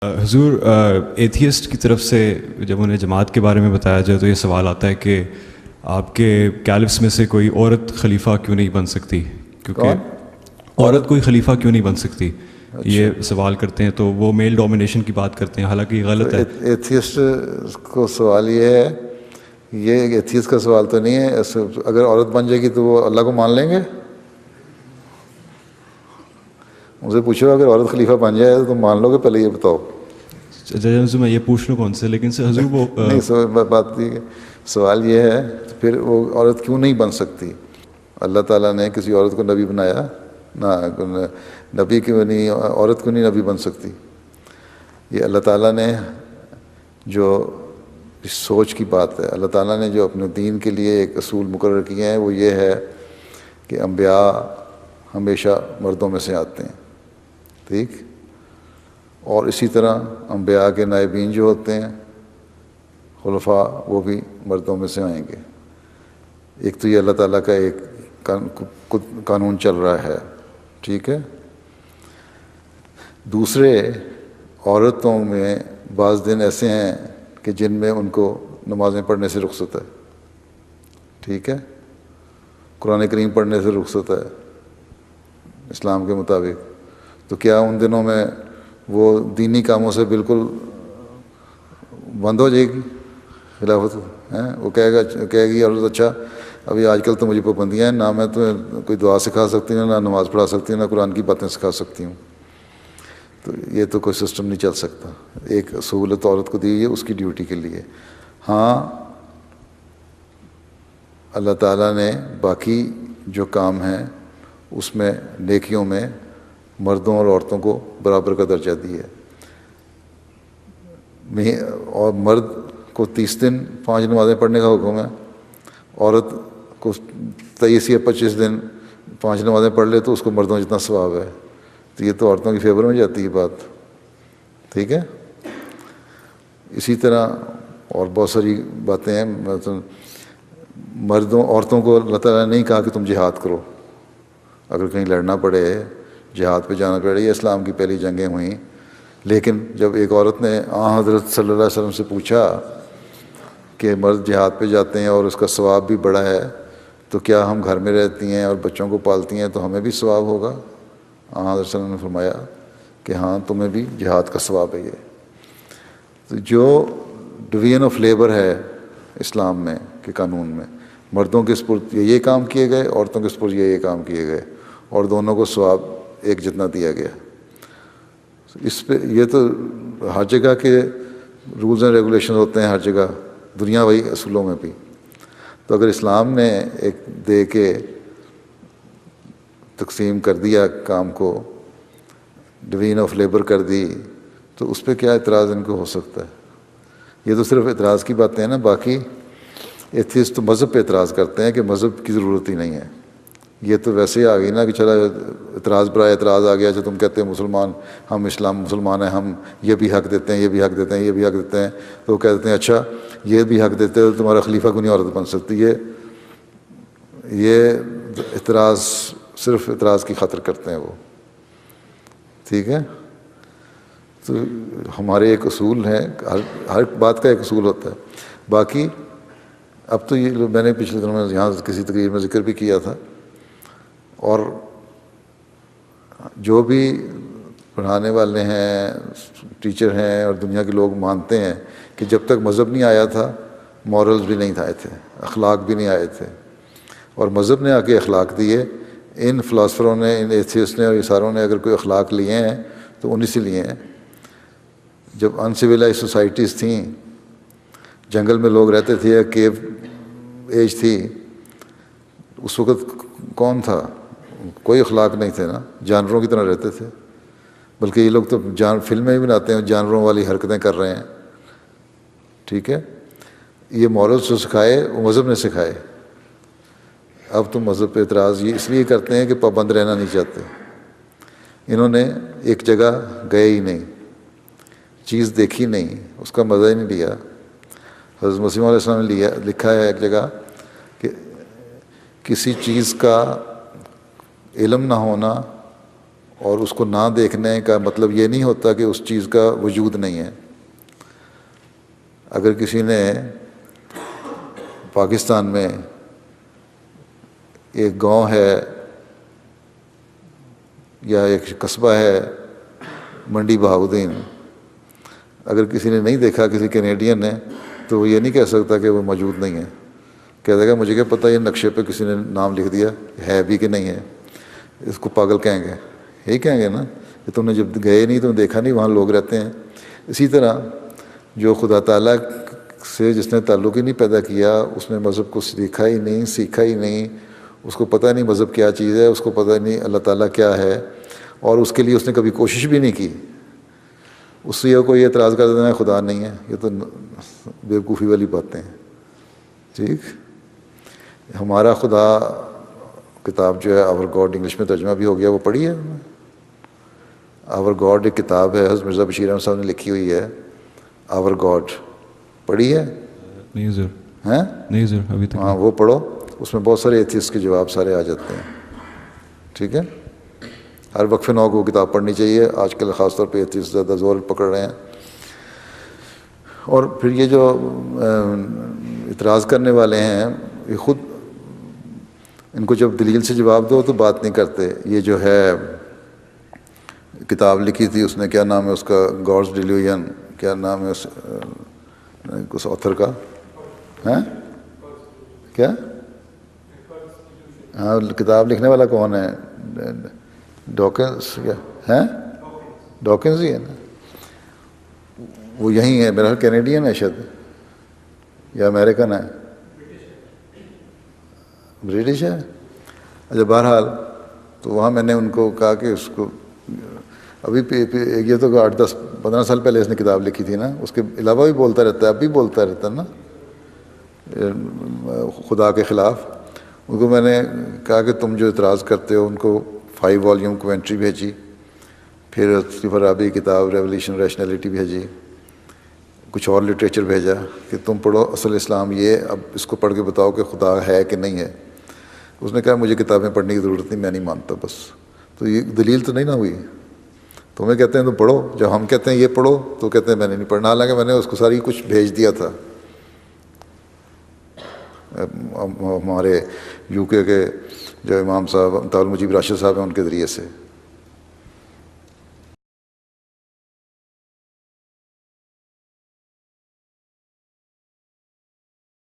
حضور، ایتھیسٹ کی طرف سے جب انہیں جماعت کے بارے میں بتایا جائے تو یہ سوال آتا ہے کہ آپ کے کیلفس میں سے کوئی عورت خلیفہ کیوں نہیں بن سکتی، کیونکہ عورت کوئی خلیفہ کیوں نہیں بن سکتی، یہ سوال کرتے ہیں. تو وہ میل ڈومینیشن کی بات کرتے ہیں، حالانکہ یہ غلط ہے. ایتھیسٹ کو سوال یہ ہے، یہ ایتھیسٹ کا سوال تو نہیں ہے. اگر عورت بن جائے گی تو وہ اللہ کو مان لیں گے؟ مجھے پوچھو اگر عورت خلیفہ بن جائے تو مان لو گے؟ پہلے یہ بتاؤ. میں یہ پوچھ لوں کون سے، لیکن سے حضور وہ نہیں، بات سوال یہ ہے پھر وہ عورت کیوں نہیں بن سکتی؟ اللہ تعالیٰ نے کسی عورت کو نبی بنایا نہ، نبی کیوں نہیں، عورت کیوں نہیں نبی بن سکتی؟ یہ اللہ تعالیٰ نے جو اس سوچ کی بات ہے، اللہ تعالیٰ نے جو اپنے دین کے لیے ایک اصول مقرر کیے ہیں وہ یہ ہے کہ انبیاء ہمیشہ مردوں میں سے آتے ہیں، ٹھیک؟ اور اسی طرح انبیاء کے نائبین جو ہوتے ہیں خلفاء، وہ بھی مردوں میں سے آئیں گے. ایک تو یہ اللہ تعالیٰ کا ایک قانون چل رہا ہے، ٹھیک ہے. دوسرے، عورتوں میں بعض دن ایسے ہیں کہ جن میں ان کو نمازیں پڑھنے سے رخصت ہے، ٹھیک ہے، قرآن کریم پڑھنے سے رخصت ہے اسلام کے مطابق. تو کیا ان دنوں میں وہ دینی کاموں سے بالکل بند ہو جائے گی خلافت؟ وہ کہے گی عورت اچھا ابھی آج کل تو مجھے پابندیاں ہیں، نہ میں تو کوئی دعا سکھا سکتی ہوں، نہ نماز پڑھا سکتی ہوں، نہ قرآن کی باتیں سکھا سکتی ہوں. تو یہ تو کوئی سسٹم نہیں چل سکتا. ایک سہولت عورت کو دی ہے اس کی ڈیوٹی کے لیے. ہاں، اللہ تعالیٰ نے باقی جو کام ہیں اس میں نیکیوں میں مردوں اور عورتوں کو برابر کا درجہ دیا ہے. اور مرد کو 30 دن 5 نمازیں پڑھنے کا حکم ہے، عورت کو 23 یا 25 دن 5 نمازیں پڑھ لے تو اس کو مردوں جتنا ثواب ہے. تو یہ تو عورتوں کی فیور میں جاتی ہے بات، ٹھیک ہے. اسی طرح اور بہت ساری باتیں ہیں. عورتوں کو اللہ تعالیٰ نے نہیں کہا کہ تم جہاد کرو، اگر کہیں لڑنا پڑے، جہاد پہ جانا پڑے. یہ اسلام کی پہلی جنگیں ہوئیں. لیکن جب ایک عورت نے حضرت صلی اللہ علیہ وسلم سے پوچھا کہ مرد جہاد پہ جاتے ہیں اور اس کا ثواب بھی بڑا ہے، تو کیا ہم گھر میں رہتی ہیں اور بچوں کو پالتی ہیں تو ہمیں بھی ثواب ہوگا؟ حضرت صلی اللہ علیہ وسلم نے فرمایا کہ ہاں، تمہیں بھی جہاد کا ثواب ہے. یہ تو جو ڈویژن آف لیبر ہے اسلام میں کے قانون میں، مردوں کے سپرد یہ کام کیے گئے، عورتوں کے سپرد یہ کام کیے گئے، اور دونوں کو ثواب ایک جتنا دیا گیا. اس پہ یہ تو ہر جگہ کے رولز اینڈ ریگولیشن ہوتے ہیں، ہر جگہ دنیا وہی اصولوں میں بھی. تو اگر اسلام نے ایک دے کے تقسیم کر دیا کام کو، ڈویژن آف لیبر کر دی، تو اس پہ کیا اعتراض ان کو ہو سکتا ہے؟ یہ تو صرف اعتراض کی باتیں ہیں نا. باقی ایتھیسٹ تو مذہب پہ اعتراض کرتے ہیں کہ مذہب کی ضرورت ہی نہیں ہے. یہ تو ویسے ہی آ گئی نا کہ چلا اعتراض برائے اعتراض آ گیا. جو تم کہتے ہیں مسلمان، ہم مسلمان ہیں، ہم یہ بھی حق دیتے ہیں، یہ بھی حق دیتے ہیں، یہ بھی حق دیتے ہیں، تو وہ کہتے ہیں اچھا یہ بھی حق دیتے تو تمہارا خلیفہ کو نہیں عورت بن سکتی. یہ اعتراض صرف اعتراض کی خاطر کرتے ہیں وہ، ٹھیک ہے. تو ہمارے ایک اصول ہیں، ہر بات کا ایک اصول ہوتا ہے. باقی اب تو یہ میں نے پچھلے دنوں میں یہاں کسی تقریر میں ذکر بھی کیا تھا، اور جو بھی پڑھانے والے ہیں، ٹیچر ہیں، اور دنیا کے لوگ مانتے ہیں کہ جب تک مذہب نہیں آیا تھا مورلز بھی نہیں آئے تھے، اخلاق بھی نہیں آئے تھے، اور مذہب نے آ کے اخلاق دیے. ان فلاسفروں نے، ان ایتھیسٹ نے اور ساروں نے اگر کوئی اخلاق لیے ہیں تو انہی سے لیے ہیں. جب انسیویلائز سوسائٹیز تھیں، جنگل میں لوگ رہتے تھے، کیو ایج تھی، اس وقت کون تھا؟ کوئی اخلاق نہیں تھے نا، جانوروں کی طرح رہتے تھے. بلکہ یہ لوگ تو فلمیں بھی بناتے ہیں جانوروں والی حرکتیں کر رہے ہیں، ٹھیک ہے. یہ مورلز جو سکھائے وہ مذہب نے سکھائے. اب تو مذہب پہ اعتراض یہ اس لیے کرتے ہیں کہ پابند رہنا نہیں چاہتے. انہوں نے ایک جگہ گئے ہی نہیں، چیز دیکھی نہیں، اس کا مزہ ہی نہیں لیا. حضرت مسیح علیہ السلام نے لکھا ہے ایک جگہ کہ کسی چیز کا علم نہ ہونا اور اس کو نہ دیکھنے کا مطلب یہ نہیں ہوتا کہ اس چیز کا وجود نہیں ہے. اگر کسی نے پاکستان میں ایک گاؤں ہے یا ایک قصبہ ہے منڈی بہاؤدین، اگر کسی نے نہیں دیکھا، کسی کینیڈین نے، تو وہ یہ نہیں کہہ سکتا کہ وہ موجود نہیں ہے. کہہ دے گا مجھے کیا پتہ یہ نقشے پہ کسی نے نام لکھ دیا ہے بھی کہ نہیں ہے. اس کو پاگل کہیں گے، یہی کہیں گے نا کہ تم نے جب گئے نہیں، تم نے دیکھا نہیں وہاں لوگ رہتے ہیں. اسی طرح جو خدا تعالیٰ سے جس نے تعلق ہی نہیں پیدا کیا، اس نے مذہب کو سیکھا ہی نہیں، سیکھا ہی نہیں، اس کو پتہ نہیں مذہب کیا چیز ہے، اس کو پتہ نہیں اللہ تعالیٰ کیا ہے، اور اس کے لیے اس نے کبھی کوشش بھی نہیں کی، اس سے کو یہ اعتراض کر دینا ہے خدا نہیں ہے، یہ تو بیوقوفی والی باتیں ہیں. ٹھیک، ہمارا خدا کتاب جو ہے آور گاڈ، انگلش میں ترجمہ بھی ہو گیا، وہ پڑھی ہے. آور گاڈ ایک کتاب ہے، حضرت مرزا بشیر احمد صاحب نے لکھی ہوئی ہے، آور گاڈ. پڑھی ہے؟ نہیں سر. ہیں؟ نہیں سر ابھی تک. ہاں وہ پڑھو، اس میں بہت سارے ایتھیسٹ کے جواب سارے آ جاتے ہیں. ٹھیک ہے، ہر وقفے نو کو کتاب پڑھنی چاہیے. آج کل خاص طور پہ ایتھیسٹ زیادہ زور پکڑ رہے ہیں. اور پھر یہ جو اعتراض کرنے والے ہیں، یہ خود ان کو جب دلیل سے جواب دو تو بات نہیں کرتے. یہ جو ہے کتاب لکھی تھی اس نے، کیا نام ہے اس کا، گاڈز ڈیلیوژن، کیا نام ہے اس آتھر کا؟ ہیں کیا؟ ہاں کتاب لکھنے والا کون ہے؟ ڈاکنز کیا ہیں؟ ڈاکنز ہی ہے نا. وہ یہیں ہے میرا خیال، کینیڈین ہے شاید یا امریکن ہے، برٹش ہے. اچھا بہرحال تو وہاں میں نے ان کو کہا کہ اس کو ابھی یہ تو 8-10-15 سال پہلے اس نے کتاب لکھی تھی نا، اس کے علاوہ بھی بولتا رہتا ہے، اب بھی بولتا رہتا ہے نا خدا کے خلاف. ان کو میں نے کہا کہ تم جو اعتراض کرتے ہو، ان کو 5 والیوم کومنٹری بھیجی، پھر فارابی کتاب ریولیوشن ریشنلٹی بھیجی، کچھ اور لٹریچر بھیجا کہ تم پڑھو اصل اسلام یہ، اب اس کو پڑھ کے بتاؤ کہ خدا ہے کہ نہیں ہے. اس نے کہا مجھے کتابیں پڑھنے کی ضرورت نہیں، میں نہیں مانتا بس. تو یہ دلیل تو نہیں نہ ہوئی. تمہیں کہتے ہیں تو پڑھو، جب ہم کہتے ہیں یہ پڑھو تو کہتے ہیں میں نے نہیں پڑھنا، حالانکہ میں نے اس کو ساری کچھ بھیج دیا تھا. ہمارے UK کے جو امام صاحب طاہر المجیب راشد صاحب ہیں ان کے ذریعے سے